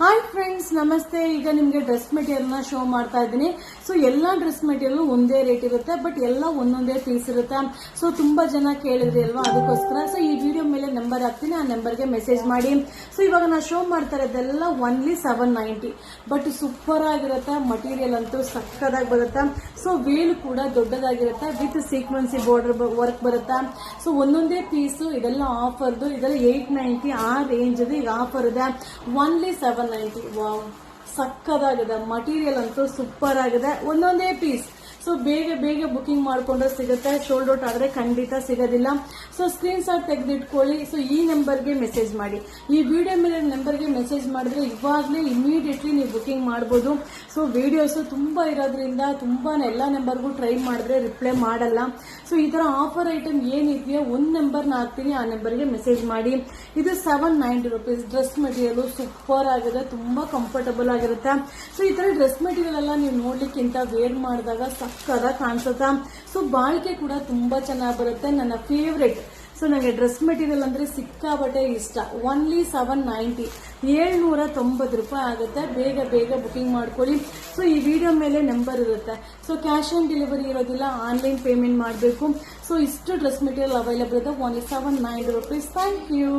Hi friends, ನಮಸ್ತೆ. ಈಗ ನಿಮಗೆ ಡ್ರೆಸ್ ಮೆಟೀರಿಯಲ್ನ ಶೋ ಮಾಡ್ತಾ ಇದ್ದೀನಿ. ಸೊ ಎಲ್ಲ ಡ್ರೆಸ್ ಮೆಟೀರಿಯಲ್ ಒಂದೇ ರೇಟ್ ಇರುತ್ತೆ, ಬಟ್ ಎಲ್ಲ ಒಂದೊಂದೇ ಪೀಸ್ ಇರುತ್ತೆ. ಸೊ ತುಂಬಾ ಜನ ಕೇಳಿದ್ರಿ ಅಲ್ವಾ, ಅದಕ್ಕೋಸ್ಕರ ಸೊ ಈ ವಿಡಿಯೋ ಮೇಲೆ ನಂಬರ್ ಹಾಕ್ತೀನಿ, ಆ ನಂಬರ್ಗೆ ಮೆಸೇಜ್ ಮಾಡಿ. ಸೊ ಇವಾಗ ನಾನು ಶೋ ಮಾಡ್ತಾ ಇರೋದೆಲ್ಲ ಓನ್ಲಿ 790, ಬಟ್ ಸೂಪರ್ ಆಗಿರುತ್ತೆ. ಮಟೀರಿಯಲ್ ಅಂತೂ ಸಕ್ಕದಾಗಿ ಬರುತ್ತೆ. ಸೊ ವೇಲ್ ಕೂಡ ದೊಡ್ಡದಾಗಿರುತ್ತೆ, ವಿತ್ ಸೀಕ್ವೆನ್ಸಿ ಬಾರ್ಡರ್ ವರ್ಕ್ ಬರುತ್ತೆ. ಸೊ ಒಂದೊಂದೇ ಪೀಸು ಇದೆಲ್ಲ ಆಫರ್ದು, ಇದೆಲ್ಲ 890 ಆ ರೇಂಜ್ ಇದೆ. ಈಗ ಆಫರ್ ಇದೆ ಓನ್ಲಿ 790. ವಾವ್, ಸಕ್ಕದಾಗಿದೆ. ಮಟೀರಿಯಲ್ ಅಂತೂ ಸೂಪರ್ ಆಗಿದೆ. ಒಂದೊಂದೇ ಪೀಸ್. ಸೊ ಬೇಗ ಬೇಗ ಬುಕಿಂಗ್ ಮಾಡ್ಕೊಂಡ್ರೆ ಸಿಗುತ್ತೆ. ಶೋಲ್ಡ್ ಔಟ್ ಆದ್ರೆ ಖಂಡಿತ ಸಿಗೋದಿಲ್ಲ. ಸೊ ಸ್ಕ್ರೀನ್ ಶಾಟ್ ತೆಗೆದಿಟ್ಕೊಳ್ಳಿ. ಸೊ ಈ ನಂಬರ್ಗೆ ಮೆಸೇಜ್ ಮಾಡಿ. ಈ ವಿಡಿಯೋ ಮೇಲೆ ನಂಬರ್ಗೆ ಮೆಸೇಜ್ ಮಾಡಿದ್ರೆ ಇವಾಗಲೇ ಇಮಿಡಿಯೇಟ್ಲಿ ನೀವು ಬುಕಿಂಗ್ ಮಾಡ್ಬೋದು. ಸೊ ವಿಡಿಯೋಸ್ ತುಂಬಾ ಇರೋದ್ರಿಂದ ತುಂಬಾ ಎಲ್ಲ ನಂಬರ್ಗೂ ಟ್ರೈ ಮಾಡಿದ್ರೆ ರಿಪ್ಲೈ ಮಾಡಲ್ಲ. ಸೊ ಈ ತರ ಆಫರ್ ಐಟಮ್ ಏನಿದೆಯೋ ಒಂದು ನಂಬರ್ನ ಹಾಕ್ತೀನಿ, ಆ ನಂಬರ್ಗೆ ಮೆಸೇಜ್ ಮಾಡಿ. ಇದು 790 ರೂಪೀಸ್. ಡ್ರೆಸ್ ಮೆಟೀರಿಯಲ್ ಸೂಪರ್ ಆಗಿದೆ, ತುಂಬಾ ಕಂಫರ್ಟಬಲ್ ಆಗಿರುತ್ತೆ. ಸೊ ಈ ತರ ಡ್ರೆಸ್ ಮೆಟೀರಿಯಲ್ ಎಲ್ಲ ನೀವು ನೋಡ್ಲಿಕ್ಕಿಂತ ವೇರ್ ಮಾಡಿದಾಗ ಸಕ್ಕದ ಕಾಣಿಸುತ್ತಾ. ಸೊ ಬಾಳಿಕೆ ಕೂಡ ತುಂಬಾ ಚೆನ್ನಾಗಿ ಬರುತ್ತೆ. ನನ್ನ ಫೇವ್ರೆಟ್. ಸೊ ನನಗೆ ಡ್ರೆಸ್ ಮೆಟೀರಿಯಲ್ ಅಂದ್ರೆ ಸಿಕ್ಕಾಬಟ್ಟೆ ಇಷ್ಟ. ಓನ್ಲಿ 790, 790 ರೂಪಾಯಿ ಆಗುತ್ತೆ. ಬೇಗ ಬೇಗ ಬುಕಿಂಗ್ ಮಾಡ್ಕೊಳ್ಳಿ. ಸೊ ಈ ವಿಡಿಯೋ ಮೇಲೆ ನಂಬರ್ ಇರುತ್ತೆ. ಸೊ ಕ್ಯಾಶ್ ಆನ್ ಡೆಲಿವರಿ ಇರೋದಿಲ್ಲ, ಆನ್ಲೈನ್ ಪೇಮೆಂಟ್ ಮಾಡಬೇಕು. ಸೊ ಇಷ್ಟು ಡ್ರೆಸ್ ಮೆಟೀರಿಯಲ್ ಅವೈಲೇಬಲ್ ಇದೆ. Only 790 rupees. Thank you.